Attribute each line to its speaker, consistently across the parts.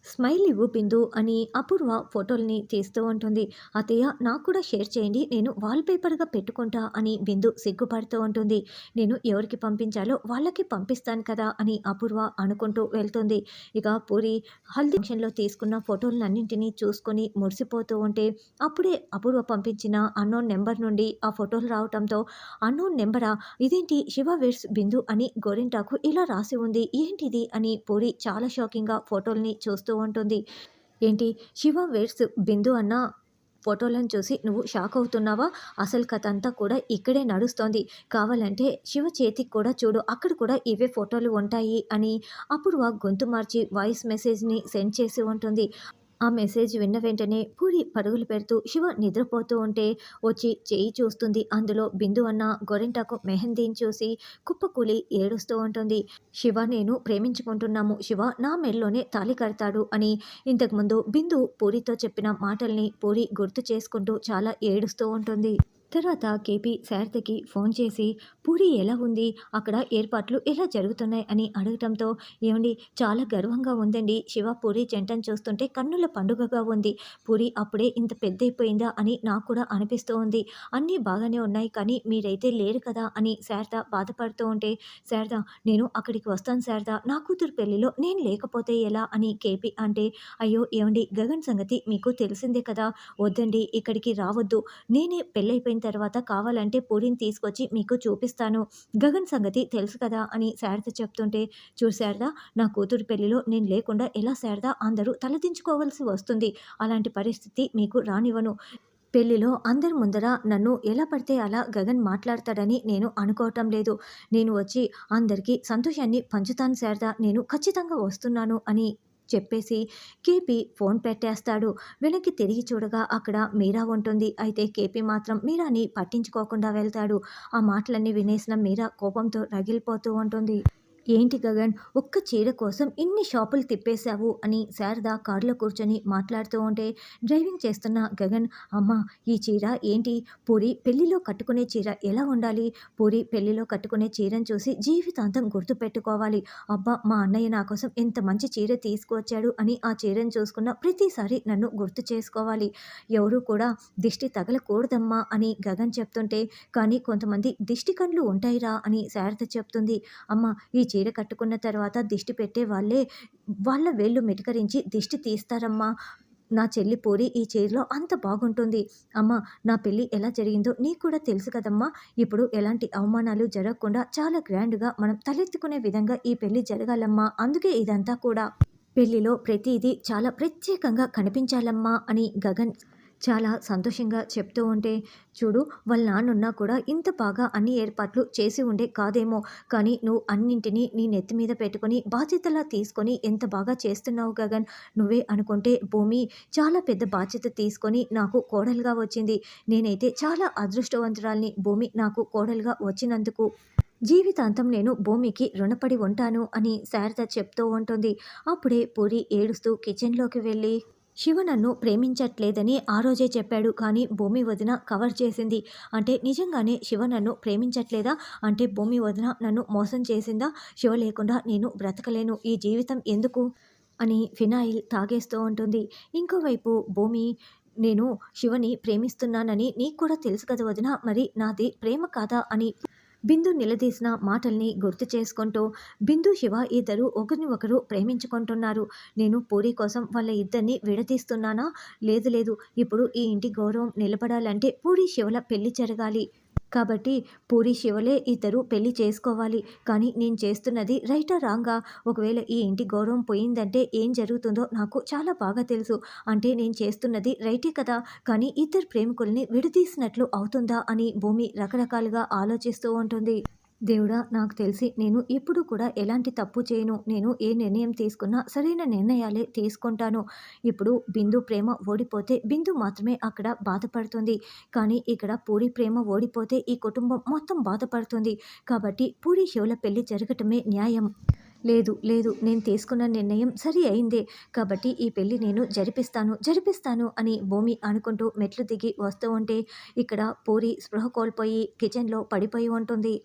Speaker 1: Smile ఇవ్వు బిందు అని అపూర్వ ఫోటోల్ని తీస్తూ ఉంటుంది. అత్తయ్య నాకు కూడా షేర్ చేయండి, నేను వాల్‌పేపర్‌గా పెట్టుకుంటా అని బిందు సిగ్గుపడుతూ ఉంటుంది. నేను ఎవరికి పంపించాలో వాళ్ళకి పంపిస్తాను కదా అని అపూర్వ అనుకుంటూ వెళ్తుంది. ఇక పూరి హల్దీ ఫంక్షన్‌లో తీసుకున్న ఫోటోలన్నింటినీ చూసుకొని మురిసిపోతూ ఉంటే, అప్పుడే అపూర్వ పంపించిన అన్‌నోన్ నంబర్ నుండి ఆ ఫోటోలు రావటంతో, అన్‌నోన్ నంబరా? ఇదేంటి శివ వెడ్స్ బిందు అని గోరింటాకు ఇలా రాసి ఉంది. ఏంటిది అని పూరి చాలా షాకింగ్‌గా ఫోటోల్ని చూస్తూ ఉంటుంది. ఏంటి శివ వెడ్స్ బిందు అన్న ఫోటోలను చూసి నువ్వు షాక్ అవుతున్నావా? అసలు కథ అంతా కూడా ఇక్కడే నడుస్తోంది. కావాలంటే శివ చేతికి కూడా చూడు, అక్కడ కూడా ఇవే ఫోటోలు ఉంటాయి అని అపూర్వ గొంతు మార్చి వాయిస్ మెసేజ్‌ని సెండ్ చేసి ఉంటుంది. ఆ మెసేజ్ విన్న వెంటనే పూరి పరుగులు పెడుతూ శివ నిద్రపోతూ ఉంటే వచ్చి చేయి చూస్తుంది. అందులో బిందు అన్న గోరింటాకు మెహందీని చూసి కుప్పకూలి ఏడుస్తూ ఉంటుంది. శివ నేను ప్రేమించుకుంటున్నాము. శివ నా మెడలోనే తాళి కడతాడు అని ఇంతకుముందు బిందు పూరితో చెప్పిన మాటల్ని పూరి గుర్తు చేసుకుంటూ చాలా ఏడుస్తూ ఉంటుంది. తర్వాత కేపీ శారదకి ఫోన్ చేసి పూరి ఎలా ఉంది, అక్కడ ఏర్పాట్లు ఎలా జరుగుతున్నాయి అని అడగటంతో, ఏమండి చాలా గర్వంగా ఉందండి, శివ పూరి జంటను చూస్తుంటే కన్నుల పండుగగా ఉంది. పూరి అప్పుడే ఇంత పెద్దయిపోయిందా అని నాకు కూడా అనిపిస్తూ ఉంది. అన్నీ బాగానే ఉన్నాయి, కానీ మీరైతే లేరు కదా అని శారద బాధపడుతూ ఉంటే, శారద నేను అక్కడికి వస్తాను శారద, నా కూతురు పెళ్లిలో నేను లేకపోతే ఎలా అని కేపీ అంటే, అయ్యో ఏమండి గగన్ సంగతి మీకు తెలిసిందే కదా, వద్దండి ఇక్కడికి రావద్దు, నేనే పెళ్ళైపోయిన తర్వాత కావాలంటే పూరిని తీసుకొచ్చి మీకు చూపిస్తాను, గగన్ సంగతి తెలుసు కదా అని శారద చెప్తుంటే, చూడు శారద, నా కూతురు పెళ్లిలో నేను లేకుండా ఎలా శారద అందరూ తలదించుకోవాల్సి వస్తుంది, అలాంటి పరిస్థితి మీకు రానివ్వను. పెళ్లిలో అందరి ముందర నన్ను ఎలా పడితే అలా గగన్ మాట్లాడతాడని నేను అనుకోవటం లేదు. నేను వచ్చి అందరికీ సంతోషాన్ని పంచుతాను శారద, నేను ఖచ్చితంగా వస్తున్నాను అని చెప్పేసి కేపీ ఫోన్ పెట్టేస్తాడు. వెనక్కి తిరిగి చూడగా అక్కడ మీరా ఉంటుంది. అయితే కేపీ మాత్రం మీరాని పట్టించుకోకుండా వెళ్తాడు. ఆ మాటలన్నీ వినేసిన మీరా కోపంతో రగిలిపోతూ ఉంటుంది. ఏంటి గగన్, ఒక్క చీర కోసం ఇన్ని షాపులు తిప్పేశావు అని శారద కారులో కూర్చొని మాట్లాడుతూ ఉంటే, డ్రైవింగ్ చేస్తున్న గగన్, అమ్మ ఈ చీర ఏంటి, పూరి పెళ్లిలో కట్టుకునే చీర ఎలా ఉండాలి, పూరి పెళ్లిలో కట్టుకునే చీరను చూసి జీవితాంతం గుర్తుపెట్టుకోవాలి, అబ్బా మా అన్నయ్య నా కోసం ఎంత మంచి చీర తీసుకువచ్చాడు అని ఆ చీరను చూసుకున్న ప్రతిసారి నన్ను గుర్తు చేసుకోవాలి, ఎవరూ కూడా దిష్టి తగలకూడదమ్మా అని గగన్ చెప్తుంటే, కానీ కొంతమంది దిష్టి కండ్లు ఉంటాయిరా అని శారద చెప్తుంది. అమ్మ ఈ చీర కట్టుకున్న తర్వాత దిష్టి పెట్టే వాళ్ళే వాళ్ళ వేళ్ళు మెటకరించి దిష్టి తీస్తారమ్మా, నా చెల్లి పూరి ఈ చీరలో అంత బాగుంటుంది, అమ్మ నా పెళ్ళి ఎలా జరిగిందో నీకు కూడా తెలుసు కదమ్మా, ఇప్పుడు ఎలాంటి అవమానాలు జరగకుండా చాలా గ్రాండ్గా మనం తలెత్తుకునే విధంగా ఈ పెళ్ళి జరగాలమ్మా, అందుకే ఇదంతా కూడా, పెళ్ళిలో ప్రతిదీ చాలా ప్రత్యేకంగా కనిపించాలమ్మా అని గగన్ చాలా సంతోషంగా చెప్తూ ఉంటే, చూడు వాళ్ళ నాన్నున్నా కూడా ఇంత బాగా అన్ని ఏర్పాట్లు చేసి ఉండే కాదేమో, కానీ నువ్వు అన్నింటినీ నీ నెత్తి మీద పెట్టుకొని బాధ్యతలా తీసుకొని ఎంత బాగా చేస్తున్నావు గగన్, నువ్వే అనుకుంటే భూమి చాలా పెద్ద బాధ్యత తీసుకొని నాకు కోడలుగా వచ్చింది, నేనైతే చాలా అదృష్టవంతురాల్ని భూమి నాకు కోడలుగా వచ్చినందుకు, జీవితాంతం నేను భూమికి రుణపడి ఉంటాను అని శారద చెప్తూ ఉంటుంది. అప్పుడే పూరి ఏడుస్తూ కిచెన్లోకి వెళ్ళి, శివ నన్ను ప్రేమించట్లేదని ఆ రోజే చెప్పాడు, కానీ భూమి వదిన కవర్ చేసింది, అంటే నిజంగానే శివ నన్ను ప్రేమించట్లేదా, అంటే భూమి వదిన నన్ను మోసం చేసిందా, శివ లేకుండా నేను బ్రతకలేను, ఈ జీవితం ఎందుకు అని ఫినాయిల్ తాగేస్తూ ఉంటుంది. ఇంకోవైపు భూమి, నేను శివని ప్రేమిస్తున్నానని నీకు కూడా తెలుసు కదా వదిన, మరి నాది ప్రేమ కాదా అని బిందు నిలదీసిన మాటల్ని గుర్తు చేసుకుంటూ, బిందు శివ ఇద్దరు ఒకరిని ఒకరు ప్రేమించుకుంటున్నారు, నేను పూరి కోసం వాళ్ళ ఇద్దరిని విడదీస్తున్నానా, లేదు లేదు, ఇప్పుడు ఈ ఇంటి గౌరవం నిలబడాలంటే పూరి శివల పెళ్లి జరగాలి, కాబట్టి పూరి శివలే ఇద్దరు పెళ్లి చేసుకోవాలి, కానీ నేను చేస్తున్నది రైటా రాంగా, ఒకవేళ ఈ ఇంటి గౌరవం పోయిందంటే ఏం జరుగుతుందో నాకు చాలా బాగా తెలుసు, అంటే నేను చేస్తున్నది రైటే కదా, కానీ ఇద్దరు ప్రేమికుల్ని విడదీసినట్లు అవుతుందా అని భూమి రకరకాలుగా ఆలోచిస్తూ ఉంటుంది. దేవుడా నాకు తెలిసి నేను ఎప్పుడు కూడా ఎలాంటి తప్పు చేయను, నేను ఏ నిర్ణయం తీసుకున్నా సరైన నిర్ణయాలే తీసుకుంటాను, ఇప్పుడు బిందు ప్రేమ ఓడిపోతే బిందు మాత్రమే అక్కడ బాధపడుతుంది, కానీ ఇక్కడ పూరి ప్రేమ ఓడిపోతే ఈ కుటుంబం మొత్తం బాధపడుతుంది, కాబట్టి పూరి శివుల పెళ్లి జరగటమే న్యాయం, లేదు లేదు నేను తీసుకున్న నిర్ణయం సరి అయిందే, కాబట్టి ఈ పెళ్లి నేను జరిపిస్తాను జరిపిస్తాను అని భూమి అనుకుంటూ మెట్లు దిగి వస్తూ ఉంటే, ఇక్కడ పూరి స్పృహ కోల్పోయి కిచెన్లో పడిపోయి ఉంటుంది.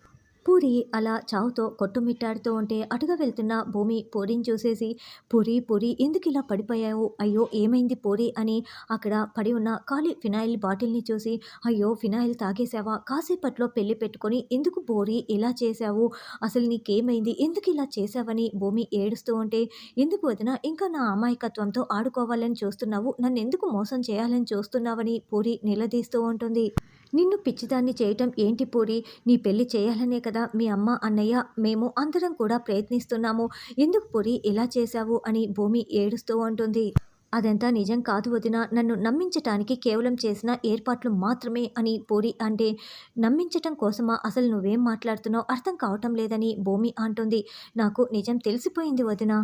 Speaker 1: పూరి అలా చావుతో కొట్టుమిట్టాడుతూ ఉంటే అటుగా వెళ్తున్న భూమి పూరిని చూసేసి, "పూరి, పూరి ఎందుకిలా పడిపోయావు? అయ్యో! ఏమైంది పూరి?" అని అక్కడ పడి ఉన్న ఖాళీ ఫినాయిల్ బాటిల్‌ని చూసి, "అయ్యో! ఫినాయిల్ తాగేశావా? కాసేపట్లో పెళ్లి పెట్టుకొని ఎందుకు పూరి ఇలా చేశావు? అసలు నీకేమైంది? ఎందుకిలా చేశావని?" భూమి ఏడుస్తూ ఉంటే, "ఎందుకు వదిన ఇంకా నా అమాయకత్వంతో ఆడుకోవాలని చూస్తున్నావు? నన్నెందుకు మోసం చేయాలని చూస్తున్నావని?" పూరి నిలదీస్తూ ఉంటుంది. నిన్ను పిచ్చిదాన్ని చేయటం ఏంటి పూరి? నీ పెళ్లి చేయాలనే కదా మీ అమ్మ, అన్నయ్య, మేము అందరం కూడా ప్రయత్నిస్తున్నాము. ఎందుకు పూరి ఇలా చేశావు? అని భూమి ఏడుస్తూ ఉంటుంది. అదంతా నిజం కాదు వదిన. నన్ను నమ్మించటానికి కేవలం చేసిన ఏర్పాట్లు మాత్రమే అని పూరి అంటే, నమ్మించటం కోసమా? అసలు నువ్వేం మాట్లాడుతున్నావో అర్థం కావటం లేదని భూమి అంటుంది. నాకు నిజం తెలిసిపోయింది వదిన.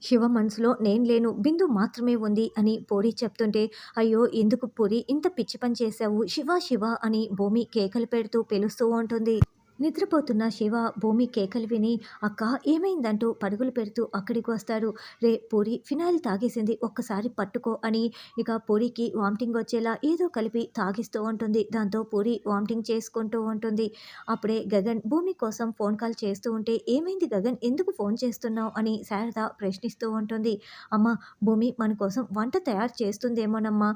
Speaker 1: శివ మనసులో నేను లేను. బిందు మాత్రమే ఉంది అని పూరి చెప్తుంటే, అయ్యో! ఎందుకు పూరి ఇంత పిచ్చి పని చేశావు? శివ, శివ అని భూమి కేకలు పెడుతూ పిలుస్తూ ఉంటుంది. నిద్రపోతున్న శివ భూమి కేకలు విని, "అక్క ఏమైందంటూ పరుగులు పెడుతూ అక్కడికి వస్తాడు. రే పూరి ఫినాయిల్ తాగేసింది ఒక్కసారి పట్టుకో అని ఇక పూరికి వామిటింగ్ వచ్చేలా ఏదో కలిపి తాగిస్తూ ఉంటుంది. దాంతో పూరి వామిటింగ్ చేసుకుంటూ ఉంటుంది. అప్పుడే గగన్ భూమి కోసం ఫోన్ కాల్ చేస్తూ ఉంటే, "ఏమైంది గగన్ ఎందుకు ఫోన్ చేస్తున్నావు?" అని శారద ప్రశ్నిస్తూ ఉంటుంది. "అమ్మ భూమి మన కోసం వంట తయారు చేస్తుందేమోనమ్మా,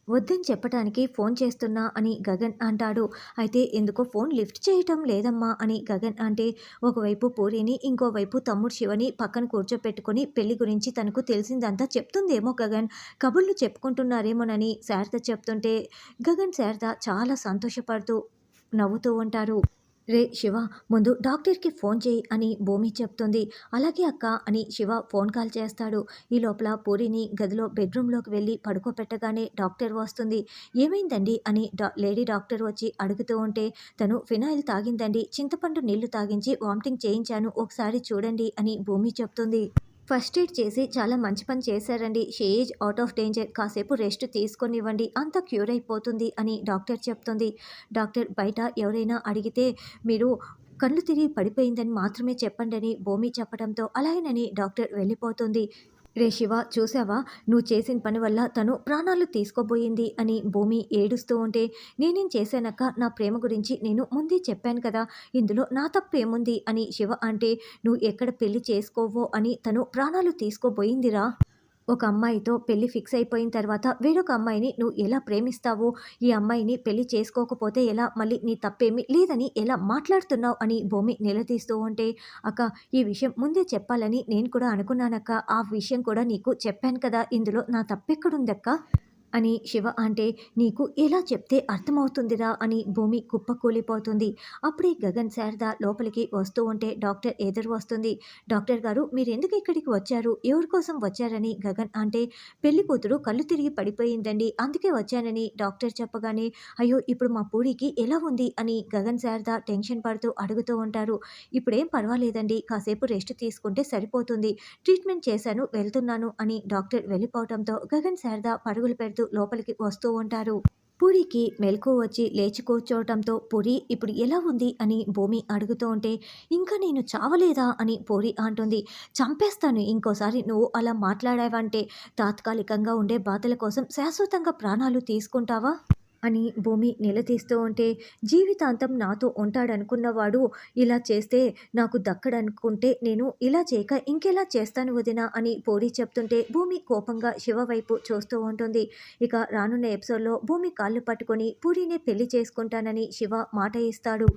Speaker 1: వద్దని చెప్పటానికి ఫోన్ చేస్తున్నా" అని గగన్ అంటాడు. అయితే ఎందుకో ఫోన్ లిఫ్ట్ చేయటం లేదమ్మా అని గగన్ అంటే, ఒకవైపు పూరిని ఇంకోవైపు తమ్ముడు శివని పక్కన కూర్చోపెట్టుకొని పెళ్లి గురించి తనకు తెలిసిందంతా చెప్తుందేమో గగన్, కబుర్లు చెప్పుకుంటున్నారేమోనని శారద చెప్తుంటే, గగన్ శారద చాలా సంతోషపడుతూ నవ్వుతూ ఉంటారు. "రే శివ ముందు డాక్టర్‌కి ఫోన్ చేయి" అని భూమి చెప్తుంది. "అలాగే అక్క" అని శివ ఫోన్ కాల్ చేస్తాడు. ఈ లోపల పూరిని గదిలో బెడ్‌రూమ్‌లోకి వెళ్ళి పడుకోబెట్టగానే డాక్టర్ వస్తుంది. "ఏమైందండి?" అని లేడీ డాక్టర్ వచ్చి అడుగుతూ ఉంటే, "తను ఫినాయిల్ తాగిందండి. చింతపండు నీళ్లు తాగించి వామిటింగ్ చేయించాను. ఒకసారి చూడండి" అని భూమి చెప్తుంది. "ఫస్ట్ ఎయిడ్ చేసి చాలా మంచి పని చేశారండి. She is out of danger. కాసేపు రెస్ట్ తీసుకొనివ్వండి. అంతా క్యూర్ అయిపోతుంది" అని డాక్టర్ చెప్తుంది. డాక్టర్ బయట ఎవరైనా అడిగితే, "మీరు కళ్ళు తిరిగి పడిపోయిందని మాత్రమే చెప్పండని" భూమి చెప్పడంతో అలాగేనని డాక్టర్ వెళ్ళిపోతుంది. "రే శివ చూసావా? నువ్వు చేసిన పని వల్ల తను ప్రాణాలు తీసుకోబోయింది" అని భూమి ఏడుస్తూ ఉంటే, "నేనేం చేశానక్క? నా ప్రేమ గురించి నేను ముందే చెప్పాను కదా! ఇందులో నా తప్పేముంది" అని శివ అంటే, "నువ్వు ఎక్కడ పెళ్లి చేసుకోవో అని తను ప్రాణాలు తీసుకోబోయిందిరా. ఒక అమ్మాయితో పెళ్లి ఫిక్స్ అయిపోయిన తర్వాత వేరొక అమ్మాయిని నువ్వు ఎలా ప్రేమిస్తావు? ఈ అమ్మాయిని పెళ్లి చేసుకోకపోతే ఎలా? మళ్ళీ నీ తప్పేమీ లేదని ఎలా మాట్లాడుతున్నావు?" అని భూమి నిలదీస్తూ ఉంటే, "అక్క ఈ విషయం ముందే చెప్పాలని నేను కూడా అనుకున్నానక్క. ఆ విషయం కూడా నీకు చెప్పాను కదా! ఇందులో నా తప్పెక్కడుందక్క?" అని శివ అంటే, "నీకు ఎలా చెప్తే అర్థమవుతుందిరా" అని భూమి కుప్పకూలిపోతుంది. అప్పుడే గగన్ శారద లోపలికి వస్తూ ఉంటే డాక్టర్ ఎదురు వస్తుంది. "డాక్టర్ గారు మీరెందుకు ఇక్కడికి వచ్చారు? ఎవరి కోసం వచ్చారని?" గగన్ అంటే, "పెళ్లి కూతురు కళ్ళు తిరిగి పడిపోయిందండి. అందుకే వచ్చానని" డాక్టర్ చెప్పగానే, "అయ్యో ఇప్పుడు మా పూరికి ఎలా ఉంది?" అని గగన్ శారద టెన్షన్ పడుతూ అడుగుతూ ఉంటారు. "ఇప్పుడేం పర్వాలేదండి. కాసేపు రెస్ట్ తీసుకుంటే సరిపోతుంది. ట్రీట్మెంట్ చేశాను వెళ్తున్నాను" అని డాక్టర్ వెళ్ళిపోవటంతో గగన్ శారద పరుగులు పెడుతూ లోపలికి వస్తూ ఉంటారు. పూరికి మెలకువ వచ్చి లేచి కూర్చోవటంతో, "పూరి ఇప్పుడు ఎలా ఉంది?" అని భూమి అడుగుతూ ఉంటే, "ఇంకా నేను చావలేదా?" అని పూరి అంటుంది. "చంపేస్తాను ఇంకోసారి నువ్వు అలా మాట్లాడావంటే. తాత్కాలికంగా ఉండే బాధల కోసం శాశ్వతంగా ప్రాణాలు తీసుకుంటావా?" అని భూమి నిలదీస్తూ ఉంటే, "జీవితాంతం నాతో ఉంటాడనుకున్నవాడు ఇలా చేస్తే నాకు దక్కడనుకుంటే నేను ఇలా చేయక ఇంకెలా చేస్తాను వదినా" అని పూరి చెప్తుంటే, భూమి కోపంగా శివ వైపు చూస్తూ ఉంటుంది. ఇక రానున్న ఎపిసోడ్‌లో భూమి కాళ్ళు పట్టుకొని పూరినే పెళ్లి చేసుకుంటానని శివ మాట ఇస్తాడు.